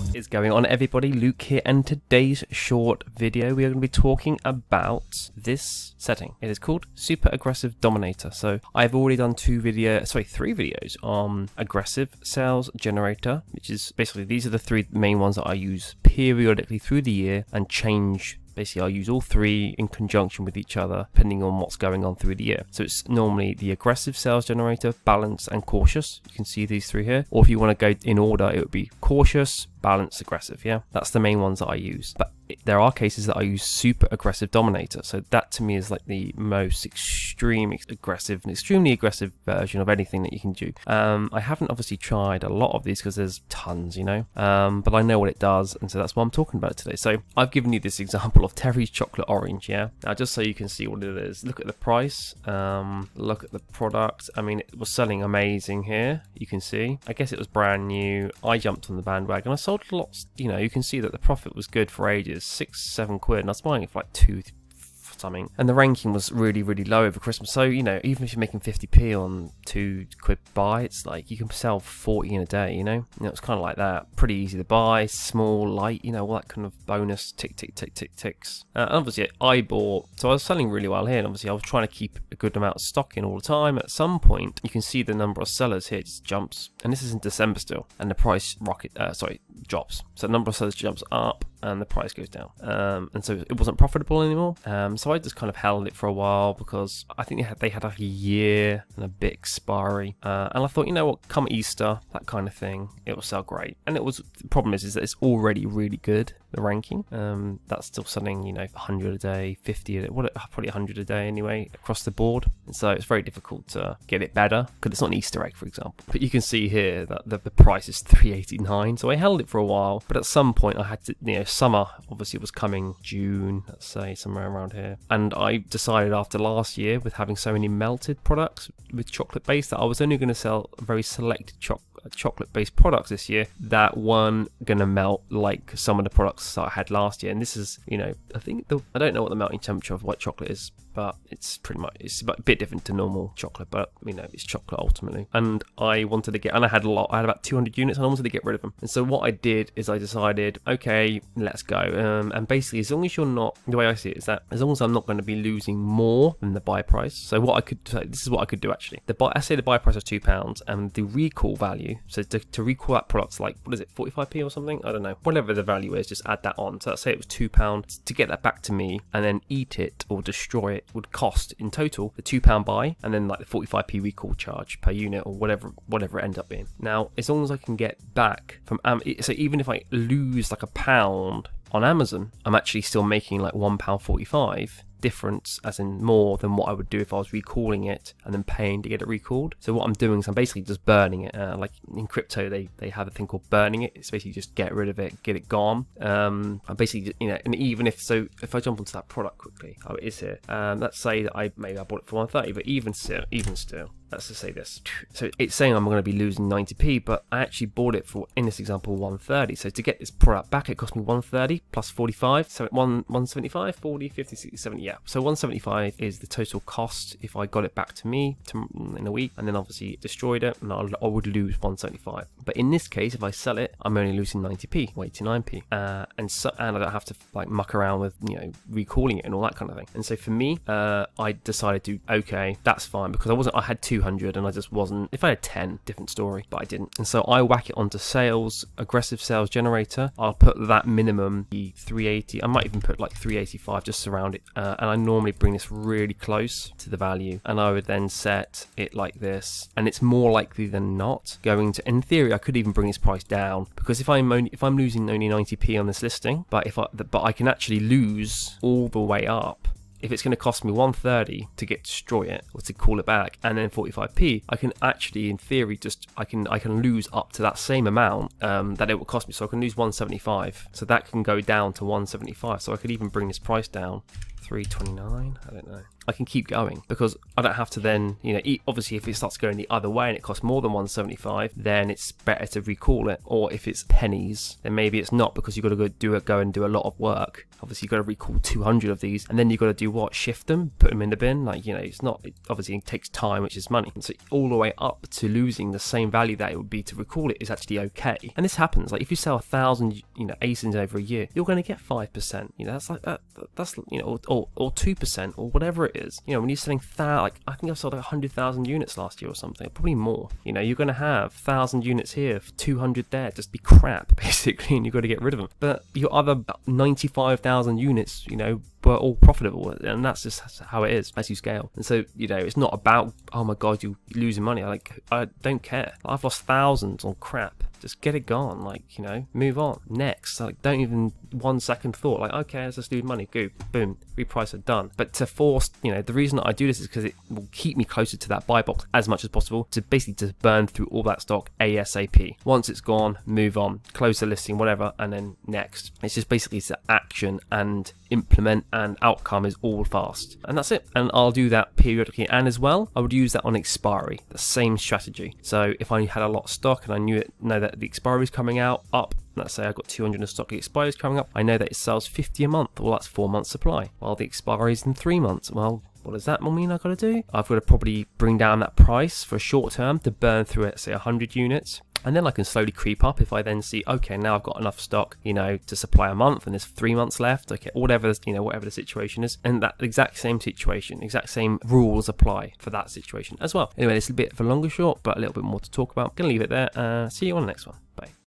What is going on, everybody? Luke here, and today's short video we are going to be talking about this setting. It is called Super Aggressive Dominator. So I've already done three videos on aggressive sales generator, which is basically these are the three main ones that I use periodically through the year and change. Basically, I'll use all three in conjunction with each other, depending on what's going on through the year. So it's normally the aggressive sales generator, balanced, and cautious. You can see these three here. Or if you want to go in order, it would be cautious, balanced, aggressive. Yeah, that's the main ones that I use. But there are cases that I use super aggressive dominator. So that to me is like the most extreme aggressive and extremely aggressive version of anything that you can do. I haven't obviously tried a lot of these because there's tons, you know, but I know what it does, and so that's why I'm talking about it today. So I've given you this example of Terry's chocolate orange. Yeah, now just so you can see what it is, look at the price, look at the product. I mean, it was selling amazing here. You can see, I guess it was brand new. I jumped on the bandwagon. I sold lots, you know, you can see that the profit was good for ages, 6-7 quid, and I was buying it for like 2 something, and the ranking was really low over Christmas. So, you know, even if you're making 50p on 2 quid buy, it's like you can sell 40 in a day, you know. It's kind of like that. Pretty easy to buy, small, light, you know, all that kind of bonus ticks. And obviously I bought, so I was selling really well here, and obviously I was trying to keep a good amount of stock in all the time. At some point you can see the number of sellers here just jumps, and this is in December still, and the price drops. So the number of sellers jumps up and the price goes down, and so it wasn't profitable anymore. So I just kind of held it for a while because I think they had like a year and a bit expiry, and I thought, you know what, come Easter, that kind of thing, it will sell great. And it was, the problem is that it's already really good, the ranking. That's still selling, you know, 100 a day, 50 a day, probably 100 a day anyway across the board, and so it's very difficult to get it better because it's not an Easter egg, for example. But you can see here that the price is 3.89, so I held it for a while, but at some point I had to, you know, summer obviously was coming, June, let's say, somewhere around here, and I decided after last year with having so many melted products with chocolate base that I was only going to sell very selected chocolate based products this year that weren't gonna melt like some of the products that I had last year. And this is, you know, I don't know what the melting temperature of white chocolate is, but it's pretty much, it's a bit different to normal chocolate, but you know, it's chocolate ultimately. And I wanted to get, and I had about 200 units, and I wanted to get rid of them. And so what I did is I decided, okay, let's go. And basically, as long as you're not, the way I see it is that as long as I'm not going to be losing more than the buy price. So what I could, this is what I could do actually. I say the buy price was £2, and the recall value, so to recall that product's like, what is it, 45p or something? I don't know. Whatever the value is, just add that on. So let's say it was £2 to get that back to me, and then eat it or destroy it would cost in total the £2 buy, and then like the 45p recall charge per unit or whatever it ends up being. Now, as long as I can get back from, so even if I lose like £1 on Amazon, I'm actually still making like £1.45 difference, as in more than what I would do if I was recalling it and then paying to get it recalled. So what I'm doing is I'm basically just burning it. Like in crypto, they have a thing called burning it. It's basically just get rid of it, get it gone. I'm basically, you know, and even if I jump onto that product quickly, oh, it is here. Let's say that maybe I bought it for 130, but even still, let's just say this. So it's saying I'm going to be losing 90p, but I actually bought it for, in this example, 130. So to get this product back, it cost me 130 plus 45, so 175, 40, 50, 60, 70. Yeah, so 175 is the total cost if I got it back to me in a week, and then obviously destroyed it, and I would lose 175. But in this case, if I sell it, I'm only losing 90p, 89p, and I don't have to like muck around with, you know, recalling it and all that kind of thing. And so for me, I decided to, okay, that's fine, because I had 200 and I just wasn't. If I had 10, different story, but I didn't. And so I whack it onto sales, aggressive sales generator. I'll put that minimum, the 380. I might even put like 385, just surround it, and I normally bring this really close to the value, and I would then set it like this, and it's more likely than not going to, in theory I could even bring this price down, because if I'm losing only 90p on this listing, but I can actually lose all the way up. If it's going to cost me 130 to destroy it or to call it back, and then 45p, I can actually, in theory, I can lose up to that same amount that it will cost me. So I can lose 175. So that can go down to 175. So I could even bring this price down. 329, I don't know. I can keep going because I don't have to then, you know, obviously if it starts going the other way and it costs more than 175, then it's better to recall it. Or if it's pennies, then maybe it's not, because you've got to go and do a lot of work. Obviously you've got to recall 200 of these, and then you've got to do what? Shift them, put them in the bin. Like, you know, it's not, obviously it takes time, which is money. And so all the way up to losing the same value that it would be to recall it is actually okay. And this happens, like if you sell 1,000, you know, ASINs over a year, you're going to get 5%. You know, that's like that's, you know, or 2% or whatever it is. You know, when you're selling like, I think I sold like 100,000 units last year or something, probably more. You know, you're going to have 1,000 units here, 200 there, just be crap basically, and you've got to get rid of them. But your other 95,000 units, you know, were all profitable, and that's just how it is as you scale. And so, you know, it's not about, oh my god, you're losing money. Like, I don't care. I've lost thousands on crap. Just get it gone, like, you know, move on. Next, like, don't even 1 second thought, like, okay, let's just lose money, go, boom, reprice it, done. But to force, you know, the reason that I do this is because it will keep me closer to that buy box as much as possible, to basically just burn through all that stock ASAP. Once it's gone, move on, close the listing, whatever, and then next. It's just basically it's action and implement, and outcome is all fast, and that's it. And I'll do that periodically, and as well I would use that on expiry, the same strategy. So if I had a lot of stock and I know that the expiry is coming out up, let's say I've got 200 in stock, the expiry is coming up, I know that it sells 50 a month, well that's 4 months supply, while the expiry is in 3 months. Well, what does that mean I've got to do? I've got to probably bring down that price for a short term to burn through it, say 100 units. And then I can slowly creep up if I then see, okay, now I've got enough stock, you know, to supply a month, and there's 3 months left, okay, whatever, you know, whatever the situation is. And that exact same situation, exact same rules apply for that situation as well. Anyway, this is a bit of a longer short, but a little bit more to talk about. Gonna leave it there. See you on the next one. Bye.